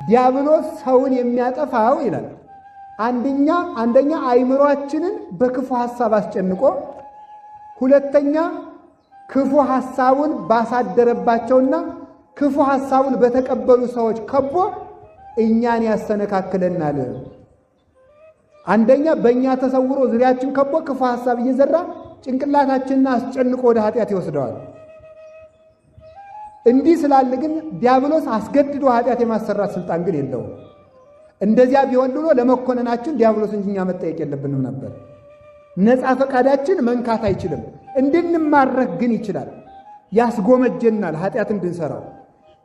ዲያብሎስ ሰውን የሚያጠፋው ይላል አንደኛ አይምሮአችንን በክፉ ሐሳብ አስጨንቆ፣ ሁለተኛ ክፉ ሐሳቡን ባሳደረባቸውና ክፉ ሐሳቡን በተቀበሉ ሰዎች ከቦ እኛን ያሰነካክለናል። አንደኛ በእኛ ተሰውሮ ዙሪያችን ከቦ ክፉ ሐሳብ እየዘራ ጭንቅላታችንን አስጨንቆ ወደ ኃጢአት ይወስደዋል። እንዲህ ስላለ ግን ዲያብሎስ አስገድዶ ኃጢአት የማሰራት ስልጣን ግን የለውም። እንደዚያ ቢሆን ድሮ ለመኮነናችን ዲያብሎስ እንጂ እኛ መጠየቅ የለብንም ነበር። ነፃ ፈቃዳችን መንካት አይችልም። እንድንማረክ ግን ይችላል። ያስጎመጀናል ኃጢአት እንድንሰራው።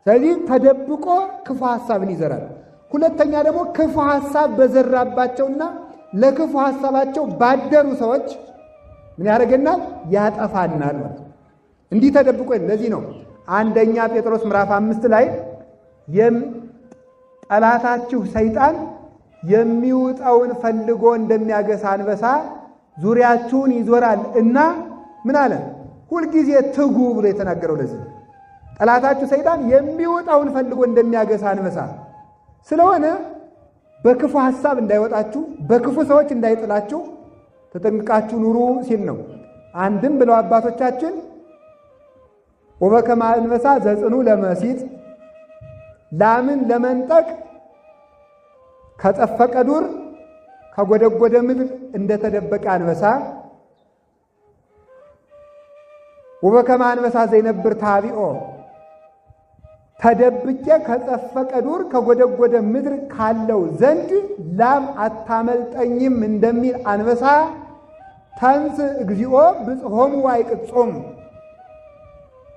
ስለዚህ ተደብቆ ክፉ ሐሳብን ይዘራል። ሁለተኛ ደግሞ ክፉ ሐሳብ በዘራባቸውና ለክፉ ሐሳባቸው ባደሩ ሰዎች ምን ያደርገናል? ያጠፋናል ማለት ነው። እንዲህ ተደብቆ ለዚህ ነው አንደኛ ጴጥሮስ ምዕራፍ 5 ላይ ጠላታችሁ ሰይጣን የሚውጠውን ፈልጎ እንደሚያገሳ አንበሳ ዙሪያችሁን ይዞራል እና ምን አለ? ሁልጊዜ ትጉ ብሎ የተናገረው ለዚህ ነው። ጠላታችሁ ሰይጣን የሚውጠውን ፈልጎ እንደሚያገሳ አንበሳ ስለሆነ በክፉ ሐሳብ እንዳይወጣችሁ፣ በክፉ ሰዎች እንዳይጥላችሁ ተጠንቅቃችሁ ኑሩ ሲል ነው። አንድም ብለው አባቶቻችን ወበከመ አንበሳ ዘጽኑ ለመሲጥ፣ ላምን ለመንጠቅ ከጠፈቀ ዱር ከጎደጎደ ምድር እንደተደበቀ አንበሳ፣ ወበከመ አንበሳ ዘይነብር ታቢኦ፣ ተደብቄ ከጠፈቀ ዱር ከጎደጎደ ምድር ካለው ዘንድ ላም አታመልጠኝም እንደሚል አንበሳ ተንስ እግዚኦ ብጽሖሙ ወአይቅጾሙ፣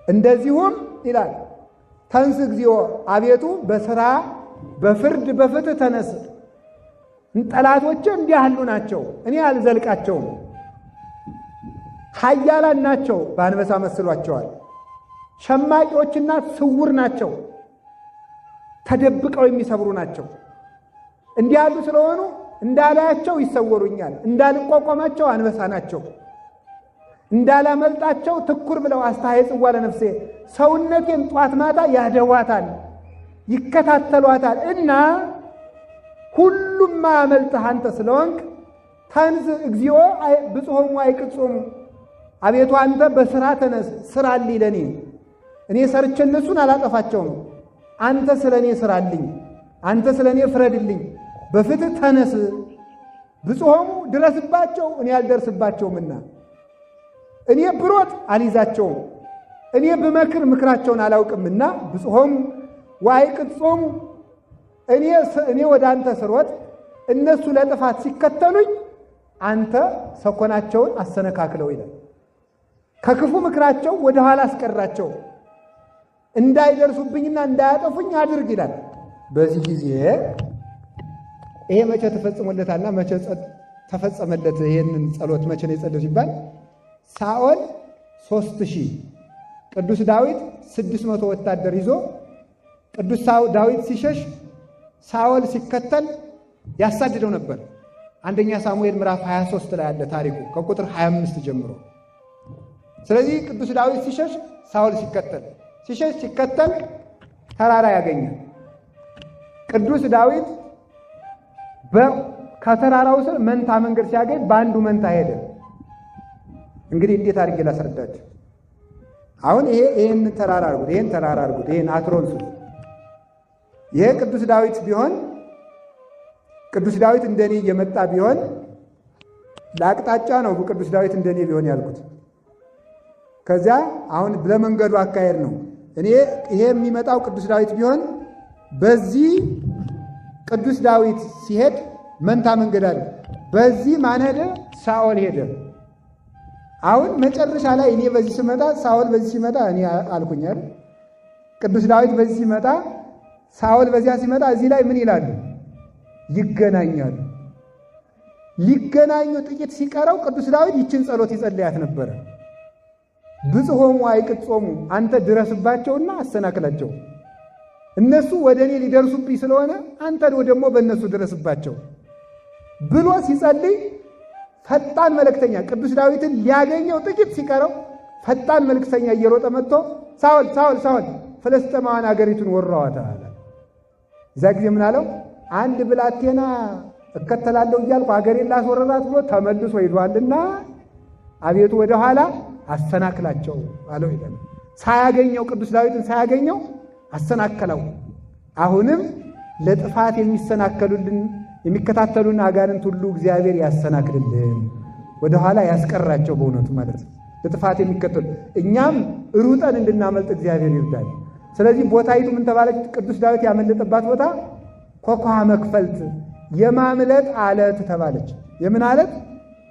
እንደዚሁም ይላል ተንስ እግዚኦ አቤቱ በሥራ በፍርድ በፍትህ ተነስ። ጠላቶቼ እንዲህ ያሉ ናቸው፣ እኔ አልዘልቃቸውም። ኃያላን ናቸው፣ በአንበሳ መስሏቸዋል። ሸማቂዎችና ስውር ናቸው፣ ተደብቀው የሚሰብሩ ናቸው። እንዲህ ያሉ ስለሆኑ እንዳላያቸው ይሰወሩኛል፣ እንዳልቋቋማቸው አንበሳ ናቸው፣ እንዳላመልጣቸው ትኩር ብለው አስተሐየ ጽዋ ለነፍሴ፣ ሰውነቴን ጧት ማታ ያደዋታል፣ ይከታተሏታል እና ሁሉም ማያመልጥህ አንተ ስለሆንክ ተንስ እግዚኦ ብጽሖሙ ወአይቅጾሙ፣ አቤቱ አንተ በሥራ ተነስ፣ ስራልኝ ለኔ፣ እኔ ሰርቼ እነሱን አላጠፋቸውም። አንተ ስለ እኔ ስራልኝ፣ አንተ ስለ እኔ ፍረድልኝ፣ በፍትህ ተነስ። ብጽሖሙ ድረስባቸው፣ እኔ አልደርስባቸውምና፣ እኔ ብሮጥ አልይዛቸውም፣ እኔ ብመክር ምክራቸውን አላውቅምና። ብጽሖሙ ወአይቅጾሙ፣ እኔ ወደ አንተ ስሮጥ እነሱ ለጥፋት ሲከተሉኝ አንተ ሰኮናቸውን አሰነካክለው ይላል። ከክፉ ምክራቸው ወደ ኋላ አስቀራቸው፣ እንዳይደርሱብኝና እንዳያጠፉኝ አድርግ ይላል። በዚህ ጊዜ ይሄ መቼ ተፈጽሞለታልና መቼ ተፈጸመለት? ይሄንን ጸሎት መቼ ነው የጸለየው ሲባል ሳኦል 3000 ቅዱስ ዳዊት 600 ወታደር ይዞ ቅዱስ ዳዊት ሲሸሽ ሳኦል ሲከተል ያሳድደው ነበር። አንደኛ ሳሙኤል ምዕራፍ 23 ላይ ያለ ታሪኩ ከቁጥር 25 ጀምሮ። ስለዚህ ቅዱስ ዳዊት ሲሸሽ ሳኦል ሲከተል ተራራ ያገኛል። ቅዱስ ዳዊት ከተራራው ስር መንታ መንገድ ሲያገኝ በአንዱ መንታ ሄደ። እንግዲህ እንዴት አድርጌ ላስረዳችሁ? አሁን ይሄን ተራራ አድርጉት፣ ይሄን ተራራ አድርጉት፣ ይሄን አትሮንሱ። ይሄ ቅዱስ ዳዊት ቢሆን ቅዱስ ዳዊት እንደኔ እየመጣ ቢሆን ለአቅጣጫ ነው ቅዱስ ዳዊት እንደኔ ቢሆን ያልኩት። ከዚያ አሁን ለመንገዱ አካሄድ ነው። ይሄ የሚመጣው ቅዱስ ዳዊት ቢሆን በዚህ ቅዱስ ዳዊት ሲሄድ መንታ መንገድ አለ። በዚህ ማን ሄደ? ሳኦል ሄደ። አሁን መጨረሻ ላይ እኔ በዚህ ሲመጣ ሳኦል በዚህ ሲመጣ እኔ አልኩኝ አይደል? ቅዱስ ዳዊት በዚህ ሲመጣ ሳኦል በዚያ ሲመጣ እዚህ ላይ ምን ይላሉ? ይገናኛሉ። ሊገናኙ ጥቂት ሲቀረው ቅዱስ ዳዊት ይችን ጸሎት ይጸልያት ነበረ። ብጽሖሙ ወአይቅጾሙ፣ አንተ ድረስባቸውና አሰናክላቸው። እነሱ ወደ እኔ ሊደርሱብኝ ስለሆነ አንተ ደግሞ በእነሱ ድረስባቸው ብሎ ሲጸልይ ፈጣን መልእክተኛ ቅዱስ ዳዊትን ሊያገኘው ጥቂት ሲቀረው ፈጣን መልእክተኛ እየሮጠ መጥቶ ሳኦል ሳኦል ሳኦል ፍልስጥኤማውያን አገሪቱን ወረዋታል። እዛ ጊዜ ምን አለው? አንድ ብላቴና እከተላለሁ እያልኩ አገሬን ላስወረራት ብሎ ተመልሶ ሄዷልና አቤቱ ወደ ኋላ አሰናክላቸው አለው ይላል። ሳያገኘው ቅዱስ ዳዊትን ሳያገኘው አሰናከለው። አሁንም ለጥፋት የሚከታተሉን አጋንንት ሁሉ እግዚአብሔር ያሰናክልልን፣ ወደ ኋላ ያስቀራቸው በእውነቱ ማለት ነው። ለጥፋት የሚከተሉ እኛም ሩጠን እንድናመልጥ እግዚአብሔር ይርዳል። ስለዚህ ቦታይቱ ምን ተባለች? ቅዱስ ዳዊት ያመለጠባት ቦታ ኮኳ መክፈልት የማምለጥ አለት ተባለች። የምን አለት?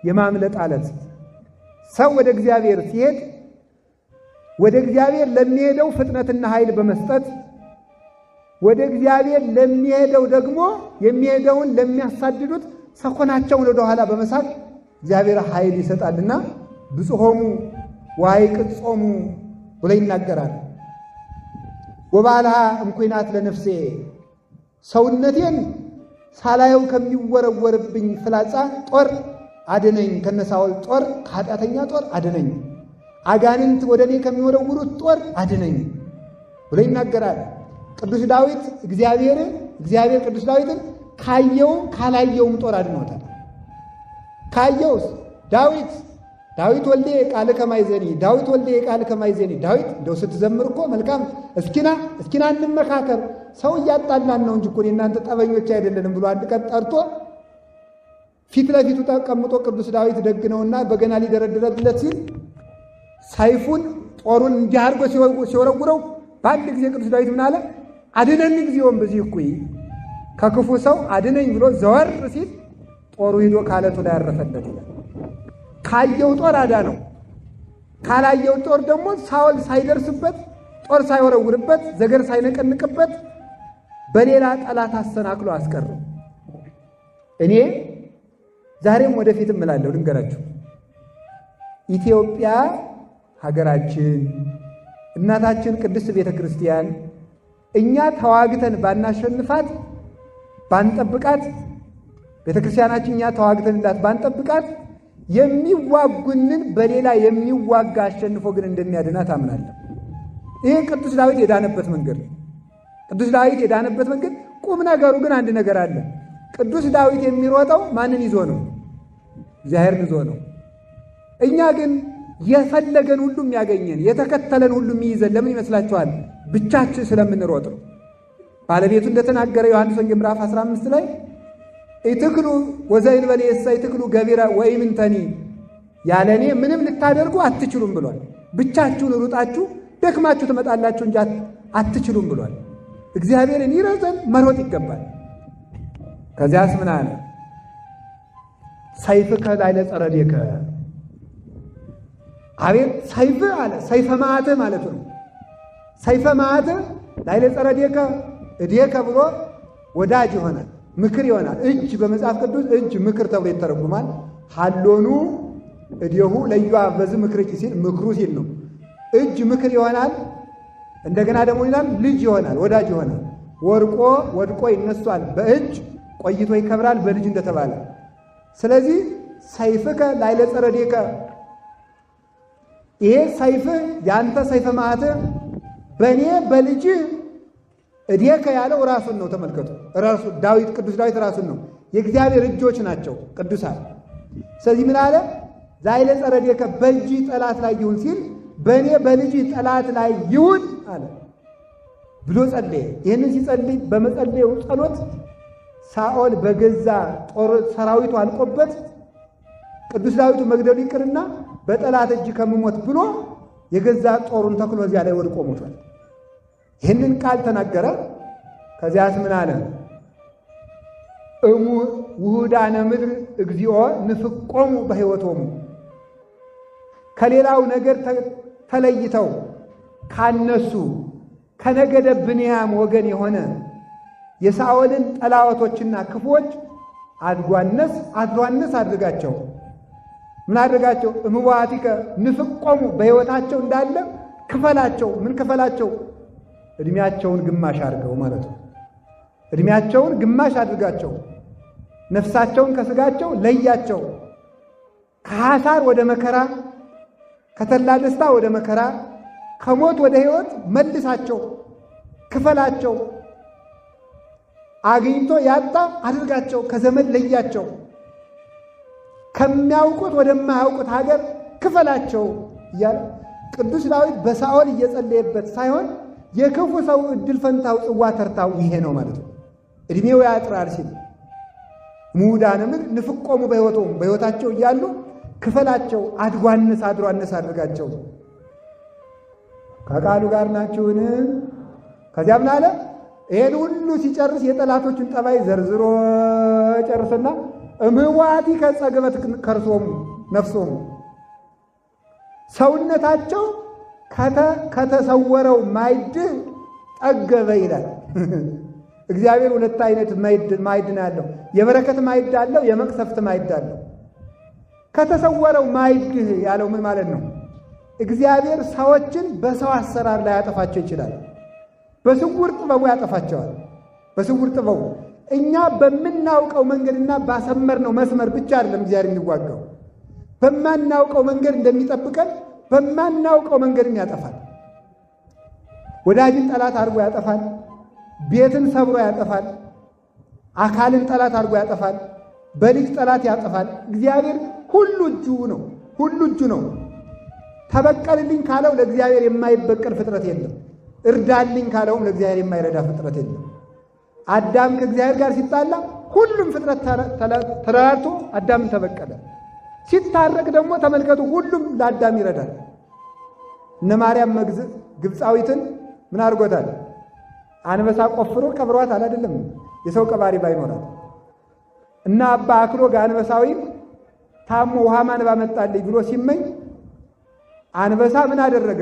የማምለጥ አለት። ሰው ወደ እግዚአብሔር ሲሄድ ወደ እግዚአብሔር ለሚሄደው ፍጥነትና ኃይል በመስጠት ወደ እግዚአብሔር ለሚሄደው ደግሞ የሚሄደውን ለሚያሳድዱት ሰኮናቸውን ወደ ኋላ በመሳብ እግዚአብሔር ኃይል ይሰጣልና ብጽሖሙ ወአይቅጾሙ ብሎ ይናገራል። ወባልሃ እምኩናት ለነፍሴ ሰውነቴን ሳላየው ከሚወረወርብኝ ፍላጻ ጦር አድነኝ፣ ከነሳውል ጦር ከኃጢአተኛ ጦር አድነኝ፣ አጋንንት ወደ እኔ ከሚወረውሩት ጦር አድነኝ ብሎ ይናገራል። ቅዱስ ዳዊት እግዚአብሔር ቅዱስ ዳዊትን ካየውም ካላየውም ጦር አድኖታል። ካየውስ ዳዊት ወልዴ ቃል ከማይዘኒ ዳዊት ወልዴ ቃል ከማይዘኒ ዳዊት እንደው ስትዘምር እኮ መልካም እስኪና እንመካከር ሰው እያጣላን ነው እንጂ እኮ እናንተ ጠበኞች አይደለንም ብሎ አንድ ቀን ጠርቶ ፊት ለፊቱ ተቀምጦ ቅዱስ ዳዊት ደግ ነውና በገና ሊደረድረለት ሲል ሰይፉን ጦሩን እንዲህ አድርጎ ሲወረውረው በአንድ ጊዜ ቅዱስ ዳዊት ምን አለ? አድነኝ ጊዜውም በዚህ እኩይ ከክፉ ሰው አድነኝ ብሎ ዘወር ሲል ጦሩ ሂዶ ካለቱ ላይ ያረፈለት ይላል። ካየው ጦር አዳነው። ካላየው ጦር ደግሞ ሳውል ሳይደርስበት ጦር ሳይወረውርበት ዘገር ሳይነቀንቅበት በሌላ ጠላት አሰናክሎ አስቀረው። እኔ ዛሬም ወደፊትም እላለሁ ልንገራችሁ፣ ኢትዮጵያ ሀገራችን እናታችን ቅድስት ቤተ ክርስቲያን እኛ ተዋግተን ባናሸንፋት ባንጠብቃት ቤተ ክርስቲያናችን እኛ ተዋግተንላት ባንጠብቃት የሚዋጉንን በሌላ የሚዋጋ አሸንፎ ግን እንደሚያድናት አምናለሁ። ይሄ ቅዱስ ዳዊት የዳነበት መንገድ ነው። ቅዱስ ዳዊት የዳነበት መንገድ ቁም ነገሩ ግን አንድ ነገር አለ። ቅዱስ ዳዊት የሚሮጠው ማንን ይዞ ነው? እግዚአብሔርን ይዞ ነው። እኛ ግን የፈለገን ሁሉ የሚያገኘን የተከተለን ሁሉ የሚይዘን ለምን ይመስላችኋል? ብቻችን ስለምንሮጥ ነው። ባለቤቱ እንደተናገረ ዮሐንስ ወንጌል ምዕራፍ 15 ላይ ኢትክሉ ወዘይንበል የሰይ ትክሉ ገቢረ ወይምንተኒ ያለኔ ምንም ልታደርጉ አትችሉም ብሏል። ብቻችሁን ሩጣችሁ ደክማችሁ ትመጣላችሁ እንጂ አትችሉም ብሏል። እግዚአብሔርን ይረዘን መሮጥ ይገባል። ከዚያስ ምን አለ? ሰይፍከ ላዕለ ጸረዴከ አቤት ሰይፍ አለ። ሰይፈ መዓትህ ማለት ነው። ሰይፈ መዓትህ ላዕለ ጸረዴከ እዴከ ብሎ ወዳጅ ይሆናል፣ ምክር ይሆናል። እጅ በመጽሐፍ ቅዱስ እጅ ምክር ተብሎ ይተረጉማል። ሀሎኑ እዴሁ ለኢዮአብ በዚህ ምክርኪ ሲል ምክሩ ሲል ነው። እጅ ምክር ይሆናል። እንደገና ደግሞ ይላል ልጅ ይሆናል፣ ወዳጅ ይሆናል። ወድቆ ይነሷል፣ በእጅ ቆይቶ ይከብራል፣ በልጅ እንደተባለ። ስለዚህ ሰይፍከ ላዕለ ጸረዴከ ይሄ ሰይፍህ ያንተ ሰይፈ መዓትህ በእኔ በልጅ እዴከ ያለው ራሱን ነው። ተመልከቱ፣ ራሱ ዳዊት ቅዱስ ዳዊት ራሱን ነው። የእግዚአብሔር እጆች ናቸው ቅዱሳን። ስለዚህ ምን አለ? ላዕለ ጸረዴከ በእጅ ጠላት ላይ ይሁን ሲል በእኔ በልጅ ጠላት ላይ ይሁን አለ ብሎ ጸለየ። ይህንን ሲጸልይ በመጸለየው ጸሎት ሳኦል በገዛ ጦር ሰራዊቱ አልቆበት ቅዱስ ዳዊቱ መግደሉ ይቅርና በጠላት እጅ ከምሞት ብሎ የገዛ ጦሩን ተክሎ እዚያ ላይ ወድቆ ሞቷል። ይህንን ቃል ተናገረ። ከዚያስ ምን አለ? ውሁዳነ ምድር እግዚኦ ንፍቆሙ በሕይወቶሙ ከሌላው ነገር ተለይተው ካነሱ ከነገደ ብንያም ወገን የሆነ የሳኦልን ጠላቶችና ክፎች አድሯነስ አድርጋቸው። ምን አድርጋቸው? እምዋቲከ ንፍቆሙ በሕይወታቸው እንዳለ ክፈላቸው። ምን ክፈላቸው? ዕድሜያቸውን ግማሽ አድርገው ማለት ነው። ዕድሜያቸውን ግማሽ አድርጋቸው። ነፍሳቸውን ከሥጋቸው ለያቸው። ከሐሳር ወደ መከራ፣ ከተላ ደስታ ወደ መከራ፣ ከሞት ወደ ሕይወት መልሳቸው፣ ክፈላቸው። አግኝቶ ያጣ አድርጋቸው፣ ከዘመድ ለያቸው፣ ከሚያውቁት ወደማያውቁት ሀገር ክፈላቸው እያለ ቅዱስ ዳዊት በሳኦል እየጸለየበት ሳይሆን የክፉ ሰው እድል ፈንታው ጽዋ ተርታው ይሄ ነው ማለት ነው። እድሜው ያጥራል ሲል ሙዳነ ምድር ንፍቆሙ በሕይወታቸው እያሉ ክፈላቸው፣ አድጓነስ አድሯነስ አድርጋቸው። ከቃሉ ጋር ናችሁን? ከዚያ ምን አለ? ይሄን ሁሉ ሲጨርስ የጠላቶችን ጠባይ ዘርዝሮ ጨርስና እምህዋቲ ከጸገበት ከርሶሙ ነፍሶሙ ሰውነታቸው ከተሰወረው ማዕድ ጠገበ ይላል። እግዚአብሔር ሁለት አይነት ማዕድ አለው። የበረከት ማዕድ አለው፣ የመቅሰፍት ማዕድ አለው። ከተሰወረው ማዕድ ያለው ምን ማለት ነው? እግዚአብሔር ሰዎችን በሰው አሰራር ላይ ያጠፋቸው ይችላል። በስውር ጥበቡ ያጠፋቸዋል። በስውር ጥበቡ እኛ በምናውቀው መንገድና ባሰመርነው መስመር ብቻ አይደለም እግዚአብሔር የሚዋጋው። በማናውቀው መንገድ እንደሚጠብቀን በማናውቀው መንገድም ያጠፋል። ወዳጅን ጠላት አድርጎ ያጠፋል። ቤትን ሰብሮ ያጠፋል። አካልን ጠላት አድርጎ ያጠፋል። በልጅ ጠላት ያጠፋል። እግዚአብሔር ሁሉ እጁ ነው። ሁሉ እጁ ነው። ተበቀልልኝ ካለው ለእግዚአብሔር የማይበቀል ፍጥረት የለም። እርዳልኝ ካለውም ለእግዚአብሔር የማይረዳ ፍጥረት የለም። አዳም ከእግዚአብሔር ጋር ሲጣላ ሁሉም ፍጥረት ተረዳድቶ አዳምን ተበቀለ። ሲታረቅ ደግሞ ተመልከቱ፣ ሁሉም ለአዳም ይረዳል። እነ ማርያም ግብፃዊትን ምን አድርጎታል? አንበሳ ቆፍሮ ቀብሯት አይደለም? የሰው ቀባሪ ባይኖራት እና አባ አክሎግ አንበሳዊም ታሞ ውሃ ማን ባመጣልኝ ብሎ ሲመኝ አንበሳ ምን አደረገ?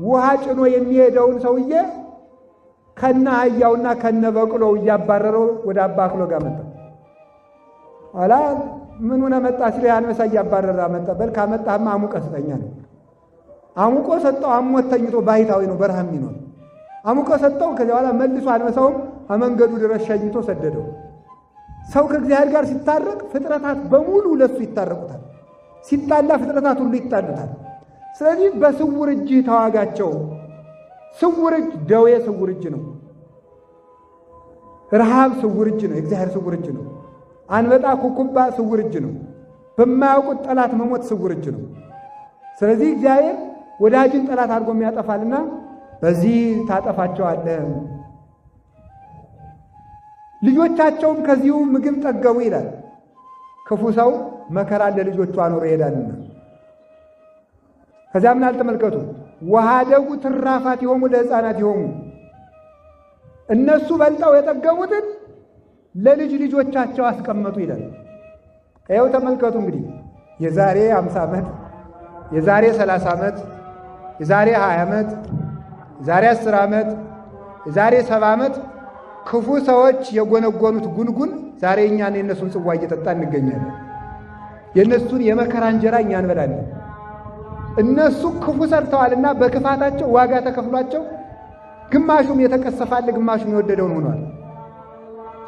ውሃ ጭኖ የሚሄደውን ሰውዬ ከነ አህያውና ከነ በቅሎው እያባረረው ወደ አባ አክሎግ አመጣ። ኋላ ምን ሆነ መጣ ሲል አንበሳ እያባረረ አመጣ። በል ካመጣህማ አሙቀ ስጠኛ ነው። አሙቆ ሰጠው። አሞት ተኝቶ ባይታዊ ነው፣ በረሃም ይኖር። አሙቆ ሰጠው። ከዚያ በኋላ መልሶ አንበሳውም ከመንገዱ ድረስ ሸኝቶ ሰደደው። ሰው ከእግዚአብሔር ጋር ሲታረቅ ፍጥረታት በሙሉ ለሱ ይታረቁታል። ሲጣላ ፍጥረታት ሁሉ ይጣሉታል። ስለዚህ በስውር እጅ ተዋጋቸው። ስውር እጅ ደዌ ስውር እጅ ነው። ረሃብ ስውር እጅ ነው። የእግዚአብሔር ስውር እጅ ነው። አንበጣ ኩኩባ ስውር እጅ ነው። በማያውቁት ጠላት መሞት ስውር እጅ ነው። ስለዚህ እግዚአብሔር ወዳጅን ጠላት አድርጎ የሚያጠፋልና በዚህ ታጠፋቸዋለህ። ልጆቻቸውም ከዚሁ ምግብ ጠገቡ ይላል። ክፉ ሰው መከራ ለልጆቹ አኖሮ ይሄዳልና ከዚያ ምን አልተመልከቱ ወሃደጉ ትራፋት ይሆሙ ለሕፃናት ይሆሙ እነሱ በልጠው የጠገቡትን ለልጅ ልጆቻቸው አስቀመጡ ይላል። ይኸው ተመልከቱ እንግዲህ የዛሬ 50 ዓመት፣ የዛሬ 30 ዓመት፣ የዛሬ 20 ዓመት፣ የዛሬ 10 ዓመት፣ የዛሬ 70 ዓመት ክፉ ሰዎች የጎነጎኑት ጉንጉን ዛሬ እኛን የነሱን ጽዋ እየጠጣ እንገኛለን። የነሱን የመከራ እንጀራ እኛ እንበላለን። እነሱ ክፉ ሰርተዋልና በክፋታቸው ዋጋ ተከፍሏቸው ግማሹም የተቀሰፋለ ግማሹም የወደደውን ሆኗል።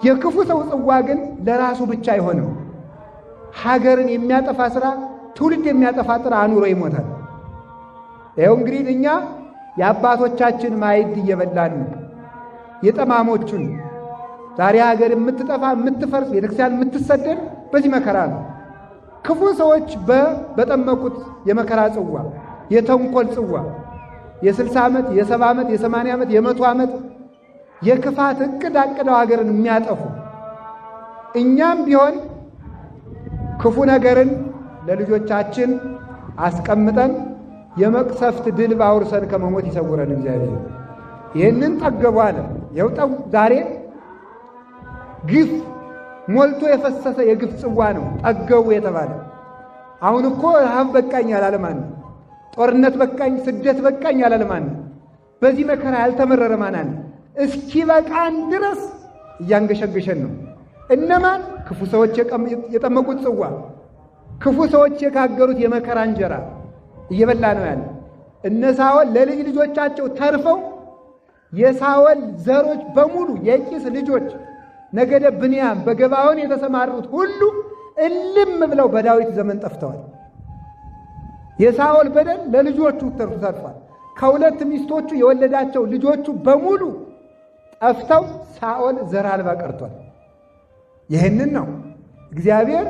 የክፉ ሰው ጽዋ ግን ለራሱ ብቻ አይሆንም። ሀገርን የሚያጠፋ ስራ፣ ትውልድ የሚያጠፋ ጥራ አኑሮ ይሞታል። ይኸው እንግዲህ እኛ የአባቶቻችን ማዕድ እየበላን የጠማሞቹን ዛሬ ሀገር የምትጠፋ የምትፈርስ ቤተክርስቲያን የምትሰደድ በዚህ መከራ ነው። ክፉ ሰዎች በጠመቁት የመከራ ጽዋ፣ የተንኮል ጽዋ የ60 ዓመት የ70 ዓመት የ80 ዓመት የ100 ዓመት የክፋት እቅድ አቅደው ሀገርን የሚያጠፉ እኛም ቢሆን ክፉ ነገርን ለልጆቻችን አስቀምጠን የመቅሰፍት ድል አውርሰን ከመሞት ይሰውረን እግዚአብሔር። ይህንን ጠገቡ አለ። ይኸው ዛሬ ግፍ ሞልቶ የፈሰሰ የግፍ ጽዋ ነው ጠገቡ የተባለ። አሁን እኮ ረሃብ በቃኝ ያላለ ማን ነው? ጦርነት በቃኝ፣ ስደት በቃኝ ያላለ ማን ነው? በዚህ መከራ ያልተመረረ ማን አለ? እስኪ በቃን ድረስ እያንገሸገሸን ነው። እነማን? ክፉ ሰዎች የጠመቁት ጽዋ፣ ክፉ ሰዎች የጋገሩት የመከራ እንጀራ እየበላ ነው ያለ። እነ ሳኦል ለልጅ ልጆቻቸው ተርፈው የሳኦል ዘሮች በሙሉ የቂስ ልጆች ነገደ ብንያም በገባዖን የተሰማሩት ሁሉ እልም ብለው በዳዊት ዘመን ጠፍተዋል። የሳኦል በደል ለልጆቹ ተርፏል። ከሁለት ሚስቶቹ የወለዳቸው ልጆቹ በሙሉ ጠፍተው ሳኦል ዘር አልባ ቀርቷል። ይህንን ነው እግዚአብሔር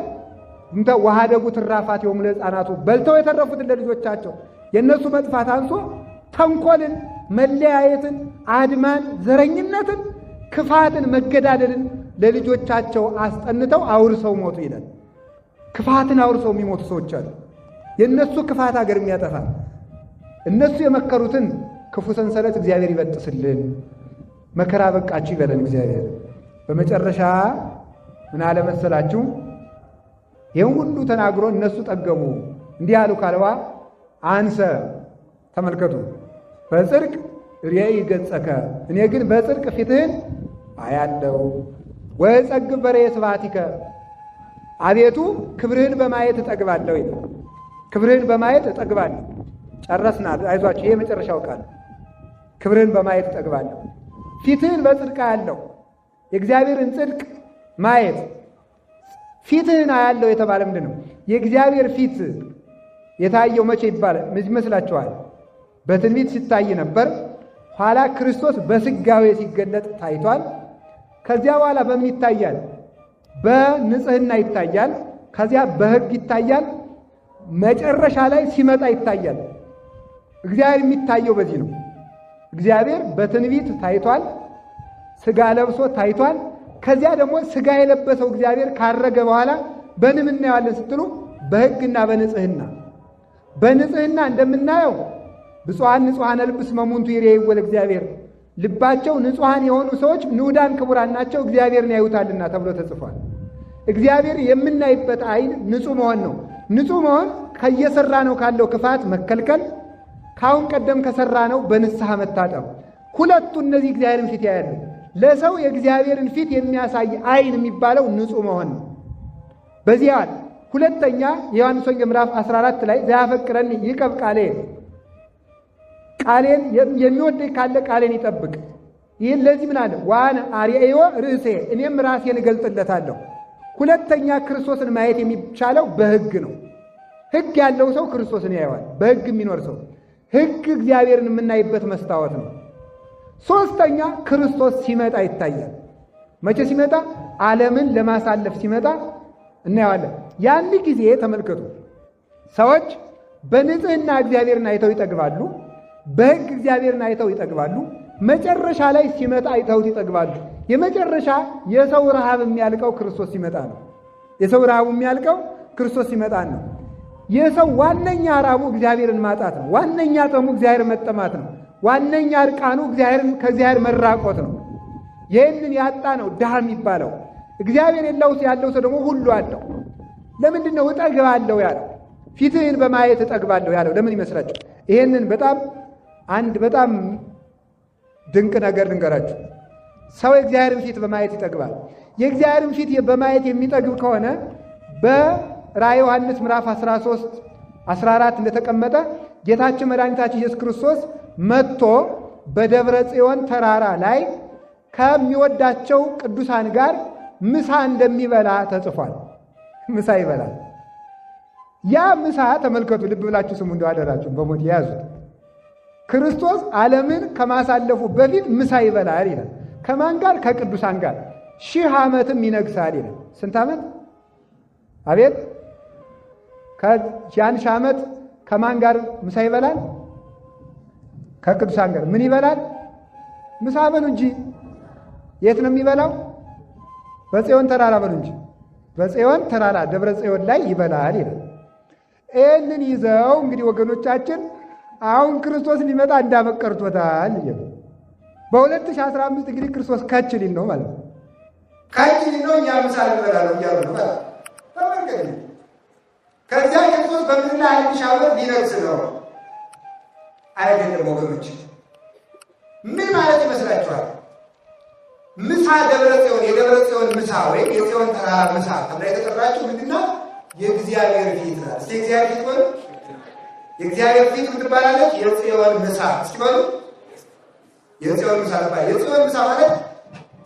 እንተ ወሀደጉ ትራፋቲሆሙ ለሕፃናቱ በልተው የተረፉትን ለልጆቻቸው የእነሱ መጥፋት አንሶ ተንኮልን፣ መለያየትን፣ አድማን፣ ዘረኝነትን፣ ክፋትን፣ መገዳደልን ለልጆቻቸው አስጠንተው አውርሰው ሞቱ ይላል። ክፋትን አውርሰው የሚሞቱ ሰዎች አሉ። የእነሱ ክፋት ሀገር የሚያጠፋ እነሱ የመከሩትን ክፉ ሰንሰለት እግዚአብሔር ይበጥስልን፣ መከራ በቃችሁ ይበለን እግዚአብሔር። በመጨረሻ ምን አለ መሰላችሁ? ይህን ሁሉ ተናግሮ እነሱ ጠገቡ። እንዲህ አሉ ካልዋ አንሰ ተመልከቱ በጽድቅ ርኤይ ገጸከ፣ እኔ ግን በጽድቅ ፊትህን አያለው። ወጸግብ በርኤ ስብሐቲከ፣ አቤቱ ክብርህን በማየት እጠግባለሁ ይላል። ክብርህን በማየት እጠግባለሁ። ጨረስናል። አይዟችሁ፣ ይሄ የመጨረሻው ቃል። ክብርህን በማየት እጠግባለሁ። ፊትህን በጽድቅ አያለው። የእግዚአብሔርን ጽድቅ ማየት ፊትህን አያለው የተባለ ምንድን ነው? የእግዚአብሔር ፊት የታየው መቼ ይመስላችኋል? በትንቢት ሲታይ ነበር። ኋላ ክርስቶስ በስጋዌ ሲገለጥ ታይቷል። ከዚያ በኋላ በምን ይታያል? በንጽህና ይታያል። ከዚያ በሕግ ይታያል። መጨረሻ ላይ ሲመጣ ይታያል። እግዚአብሔር የሚታየው በዚህ ነው። እግዚአብሔር በትንቢት ታይቷል። ስጋ ለብሶ ታይቷል። ከዚያ ደግሞ ስጋ የለበሰው እግዚአብሔር ካረገ በኋላ በምን እናየዋለን ስትሉ በሕግና በንጽህና። በንጽህና እንደምናየው ብፁዓን ንጹሐነ ልብ እስመ እሙንቱ ይሬይዎ ለእግዚአብሔር፣ ልባቸው ንጹሐን የሆኑ ሰዎች ንዑዳን ክቡራን ናቸው እግዚአብሔርን ያዩታልና ተብሎ ተጽፏል። እግዚአብሔር የምናይበት ዓይን ንጹሕ መሆን ነው። ንጹሕ መሆን ከየሰራ ነው ካለው ክፋት መከልከል፣ ካሁን ቀደም ከሰራ ነው በንስሐ መታጠብ። ሁለቱ እነዚህ እግዚአብሔርን ፊት ያያሉ። ለሰው የእግዚአብሔርን ፊት የሚያሳይ ዓይን የሚባለው ንጹሕ መሆን ነው። በዚህ ያል ሁለተኛ የዮሐንስ ወንጌል ምዕራፍ 14 ላይ ዘያፈቅረኒ ይቀብ ቃሌ፣ ቃሌን የሚወደኝ ካለ ቃሌን ይጠብቅ። ይህን ለዚህ ምን አለ? ዋነ አርአዮ ርእሴ፣ እኔም ራሴን እገልጥለታለሁ። ሁለተኛ ክርስቶስን ማየት የሚቻለው በሕግ ነው። ሕግ ያለው ሰው ክርስቶስን ያየዋል። በሕግ የሚኖር ሰው ሕግ እግዚአብሔርን የምናይበት መስታወት ነው። ሦስተኛ ክርስቶስ ሲመጣ ይታያል። መቼ ሲመጣ? ዓለምን ለማሳለፍ ሲመጣ እናየዋለን። ያን ጊዜ ተመልከቱ፣ ሰዎች በንጽህና እግዚአብሔርን አይተው ይጠግባሉ። በሕግ እግዚአብሔርን አይተው ይጠግባሉ። መጨረሻ ላይ ሲመጣ አይተውት ይጠግባሉ። የመጨረሻ የሰው ረሃብ የሚያልቀው ክርስቶስ ሲመጣ ነው። የሰው ረሃቡ የሚያልቀው ክርስቶስ ሲመጣ ነው። የሰው ዋነኛ ረሃቡ እግዚአብሔርን ማጣት ነው። ዋነኛ ጠሙ እግዚአብሔር መጠማት ነው። ዋነኛ እርቃኑ ከእግዚአብሔር መራቆት ነው። ይህንን ያጣ ነው ድሃ የሚባለው። እግዚአብሔር ያለው ሰው ደግሞ ሁሉ አለው። ለምንድን ነው እጠግባለሁ ያለው? ፊትህን በማየት እጠግባለሁ ያለው ለምን ይመስላችሁ? ይሄንን በጣም ድንቅ ነገር ልንገራችሁ። ሰው የእግዚአብሔርን ፊት በማየት ይጠግባል። የእግዚአብሔርን ፊት በማየት የሚጠግብ ከሆነ በራዕየ ዮሐንስ ምዕራፍ 13 14 እንደተቀመጠ ጌታችን መድኃኒታችን ኢየሱስ ክርስቶስ መጥቶ በደብረ ጽዮን ተራራ ላይ ከሚወዳቸው ቅዱሳን ጋር ምሳ እንደሚበላ ተጽፏል። ምሳ ይበላል። ያ ምሳ ተመልከቱ፣ ልብ ብላችሁ ስሙ፣ እንደው አደራችሁ በሞት የያዙት። ክርስቶስ ዓለምን ከማሳለፉ በፊት ምሳ ይበላል ይላል። ከማን ጋር? ከቅዱሳን ጋር 1000 ዓመትም ይነግሳል ይላል። ስንት ዓመት? አቤት! ያን 1000 ዓመት ከማን ጋር ምሳ ይበላል? ከቅዱሳን ጋር። ምን ይበላል? ምሳ በሉ እንጂ። የት ነው የሚበላው? በጽዮን ተራራ በሉ እንጂ። በጽዮን ተራራ ደብረ ጽዮን ላይ ይበላል ይላል። ይህንን ይዘው እንግዲህ ወገኖቻችን አሁን ክርስቶስ ሊመጣ እንዳመቀርቶታል እያሉ በ2015 እንግዲህ ክርስቶስ ከች ሊል ነው ማለት ነው። ከች ሊል ነው፣ እኛ ምሳ ልንበላ ነው እያሉ ነው ማለት ተመልከት። ከዚያ ክርስቶስ በምድር ላይ 1000 ዓመት ሊነግስ ነው። አይደለም ወገኖች፣ ምን ማለት ይመስላችኋል? ምሳ ደብረ ጽዮን፣ የደብረ ጽዮን ምሳ ወይም የጽዮን ተራራ ምሳ ተብላ የተጠራችው ምንድን ነው? የእግዚአብሔር ፊት ናት። እስኪ የእግዚአብሔር ፊት በሉ። የእግዚአብሔር ፊት ምን ትባላለች? የጽዮን ምሳ። እስኪ በሉ የጽዮን ምሳ ትባላለች። የጽዮን ምሳ ማለት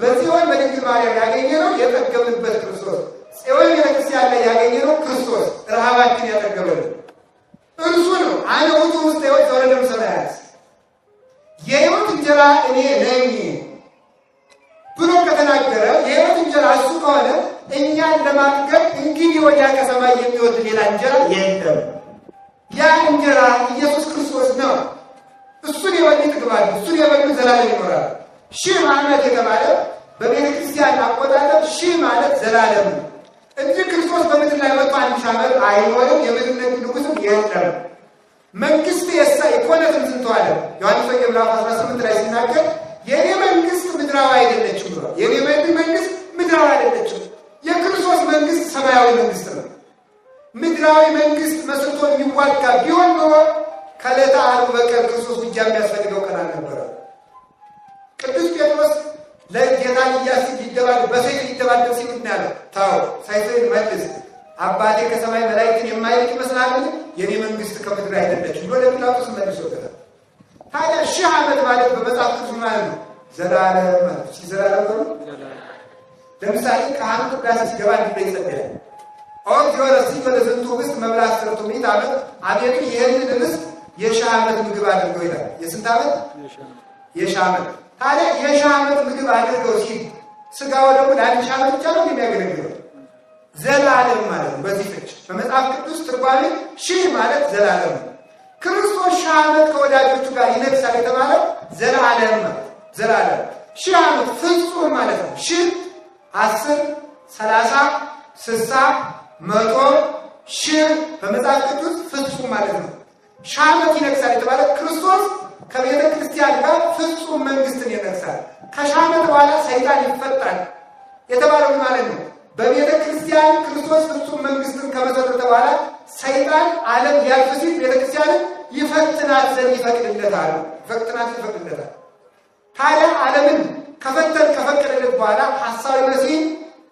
በጽዮን በድንግል ማርያም ያገኘነው የጠገብንበት ክርስቶስ፣ ጽዮን ቤተክርስቲያን ላይ ያገኘነው ክርስቶስ ረሃባችን ያጠገበልን እርሱ ነው። አነ ውእቱ ውስተ ሕይወት ዘወረደ እምሰማያት፣ የሕይወት እንጀራ እኔ ነኝ። እንደተናገረ የሕይወት እንጀራ እሱ ከሆነ እኛን ለማጥገብ እንግዲህ ወዲያ ከሰማይ የሚወርድ ሌላ እንጀራ የለም። ያ እንጀራ ኢየሱስ ክርስቶስ ነው። እሱን የበሉ ይጠግባሉ፣ እሱን የበሉ ዘላለም ይኖራሉ። ሺህ ዓመት የተባለ በቤተ ክርስቲያን አቆጣጠር ሺህ ማለት ዘላለም ነው እንጂ ክርስቶስ በምድር ላይ መጥቶ 1000 ዓመት አይኖርም። የምድር ንጉሥም የለም። መንግስት የኮነትን ዝንተዋለ ዮሐንስ ወንጌል ምዕራፍ 18 ላይ ሲናገር የኔ መንግስት ምድራዊ አይደለችም ብሏል። የኔ መንግስት ምድራዊ አይደለችም። የክርስቶስ መንግስት ሰማያዊ መንግስት ነው። ምድራዊ መንግስት መስርቶ የሚዋጋ ቢሆን ኖሮ ከዕለተ ዓርብ በቀር ክርስቶስ ብቻ የሚያስፈልገው ቀን አልነበረም። ቅዱስ ጴጥሮስ ለጌታ ሊደባደብ በሰይፍ ሊደባደብ ሲሉት ነው ያለው። ተው ሰይፍህን መልስ፣ አባቴ ከሰማይ መላእክትን የማይልክ ይመስላልን? የኔ መንግስት ከምድር አይደለችም ብሎ ለጲላጦስ መልሶታል። ታዲያ ሺህ ዓመት ማለት በመጽሐፍ ቅዱስ ማለት ነው ዘላለም ማለት ሲዘላለም ነው። ለምሳሌ ካህኑ ቅዳሴ ሲገባ እንዲህ ይጸልያል። አሁን ዲዮረስ በለዘንቱ ውስጥ መብላት ሰርቶ ሚት ዓመት አቤቱ ይህንን ርስ የሺህ ዓመት ምግብ አድርገው ይላል። የስንት ዓመት? የሺህ ዓመት። ታዲያ የሺህ ዓመት ምግብ አድርገው ሲል ስጋው ደግሞ ለ1000 ዓመት ብቻ ነው የሚያገለግለው። ዘላለም ማለት ነው። በዚህ ፍች በመጽሐፍ ቅዱስ ትርጓሜ ሺህ ማለት ዘላለም ነው። ክርስቶስ ሺህ ዓመት ከወዳጆቹ ጋር ይነግሳል የተባለው ዘላለም ማለት ዘላለም ሺህ ዓመት ፍጹም ማለት ነው። ሺህ 10 30 60 100 ሺህ በመጽሐፍ ቅዱስ ፍጹም ማለት ነው። ሺህ ዓመት ይነግሳል የተባለው ክርስቶስ ከቤተ ክርስቲያን ጋር ፍጹም መንግስትን ይነግሳል። ከሺህ ዓመት በኋላ ሰይጣን ይፈጣል የተባለው ማለት ነው። በቤተ ክርስቲያን ክርስቶስ ፍጹም መንግስትን ከመሰረተ በኋላ ሰይጣን ዓለም ሊያልፍ ሲል ቤተ ክርስቲያንን ይፈትናት ዘንድ ይፈቅድለታል። ታዲያ ዓለምን ከፈቀደለት በኋላ ሐሳዊ መሲህ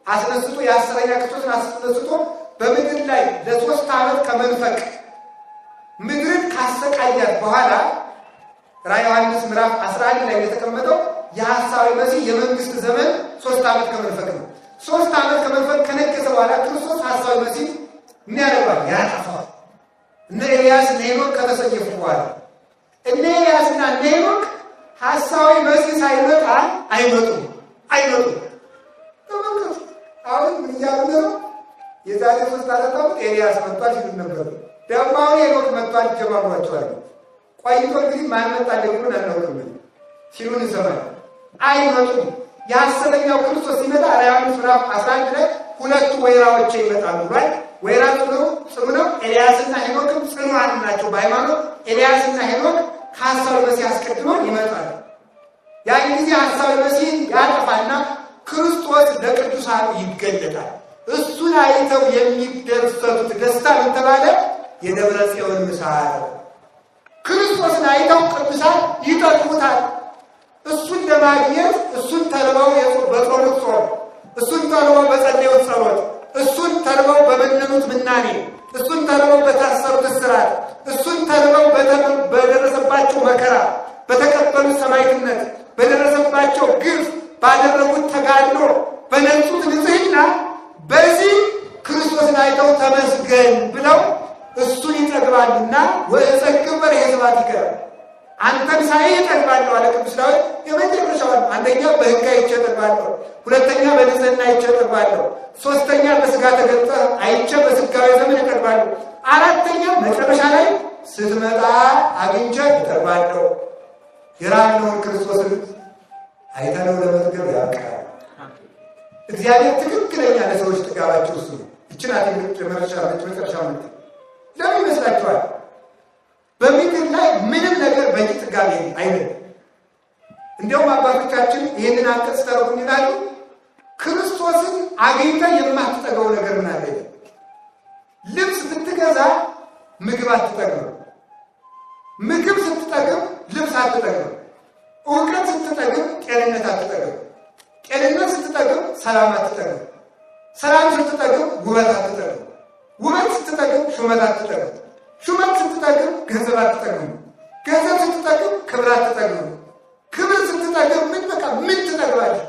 አስነስቶ የ10ኛ ክርስቶስን አስነስቶ በምድር ላይ ለ3 ዓመት ከመንፈቅ ምድርን ካሰቃያት በኋላ ራዕየ ዮሐንስ ምዕራፍ 11 ላይ የተቀመጠው የሐሳዊ መሲህ የመንግስት ዘመን 3 ዓመት ከመንፈቅ ነው። 3 ዓመት ከመንፈቅ ከነገሰ በኋላ ክርስቶስ ሐሳዊ መሲህ ምን ያደርጋል? ያጠፋል። እነ ኤልያስ እነ ሄኖክ ከተሰየፉ በኋላ እነ ኤልያስና እነ ሄኖክ ሐሳዊ መሲህ ሳይመጣ አይመጡም። ተመልከቱ። አሁን ምን እያሉ ነው? የዛሬ 3 ዓመት ኤልያስ መጥቷል ሲሉ ነበር። ደግሞ አሁን ሄኖክ መጥቷል ይጀማሯቸዋል። ቆይቶ እንግዲህ ማን መጣ ደግሞ አናውቅም ሲሉን እንሰማለን። አይመጡም። የሐሰተኛው ክርስቶስ ሲመጣ ራዕየ ዮሐንስ ምዕራፍ 11 ላይ 2 ወይራዎች ይመጣሉ ብሏል። ወይራ ጽኑ ነው። ኤልያስና ሄኖክም ጽኑዓን ናቸው በሃይማኖት። ኤልያስና ሄኖክ ከሐሳዊ መሲህ አስቀድመው ይመጣሉ። ያን ጊዜ ሐሳዊ መሲህ ያጠፋና ክርስቶስ ለቅዱሳኑ ይገለጣል። እሱን አይተው የሚደሰቱት ደስታ ምን ተባለ? የደብረ ጽዮን ምሳሌ። ክርስቶስን አይተው ቅዱሳን ይጠግቡታል። እሱን ለማግኘት እሱን ተርበው በጾሙት ጾም፣ እሱን ተርበው በጸለዩት ጸሎት፣ እሱን ተርበው በመነኑት ምናኔ፣ እሱን ተርበው በታሰሩት እስራት፣ እሱን ተርበው በደረሰባቸው መከራ፣ በተቀበሉት ሰማዕትነት፣ በደረሰባቸው ግፍ፣ ባደረጉት ተጋድሎ፣ በነጹት ንጽሕና በዚህ ክርስቶስን አይተው ተመስገን ብለው እሱን ይጠግባሉና ወእጸግብ በርሄ ስብሐቲከ አንተን ሳይ እጠግባለሁ አለ ቅዱስ ዳዊት። የመጨረሻው አንደኛ በሕግ አይቼ እጠግባለሁ፣ ሁለተኛ በንጽሕና አይቼ እጠግባለሁ፣ ሶስተኛ በሥጋ ተገልጠህ አይቼ በሥጋዌ ዘመን እጠግባለሁ፣ አራተኛ መጨረሻ ላይ ስትመጣ አግኝቼ እጠግባለሁ። የራብነውን ክርስቶስን አይተነው ለመጥገብ ያብቃል። እግዚአብሔር ትክክለኛ ለሰዎች ጥጋባቸው እሱ ነው። ይችናት መጨረሻ ለምን ይመስላችኋል? በምድር ላይ ምንም ነገር በቂ ጥጋብ አይደለም። እንዲያውም አባቶቻችን ይህንን አንቀጽ ተረጉም ይላሉ፣ ክርስቶስን አግኝተህ የማትጠገው ነገር ምን አለ? ልብስ ብትገዛ ምግብ አትጠግም፣ ምግብ ስትጠግም ልብስ አትጠግም፣ እውቀት ስትጠግም ጤንነት አትጠግም፣ ጤንነት ስትጠግም ሰላም አትጠግም፣ ሰላም ስትጠግም ውበት አትጠግም፣ ውበት ስትጠግም ሹመት አትጠግም፣ ሹመት ስትጠግም ገንዘብ አትጠግም፣ ገንዘብ ስትጠግም ክብር አትጠግም፣ ክብር ስትጠግም ምን ትጠግባለህ?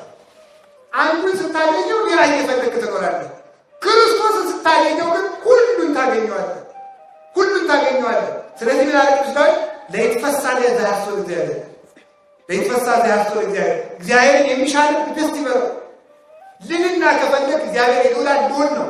አንዱን ስታገኘው ሌላ እየፈለግህ ትኖራለህ። ክርስቶስን ስታገኘው ግን ሁሉን ታገኘዋለህ። ስለዚህ ምን አለ ቅዱስ ዳዊት? ለይትፈሳ ዘያስብ እግዚአብሔር፣ ለይትፈሳ ዘያስብ እግዚአብሔር፣ እግዚአብሔርን የሚሻ ልብ ደስ ይበለው። ልልና ከፈለግ እግዚአብሔር የልዑላን ልዑል ነው።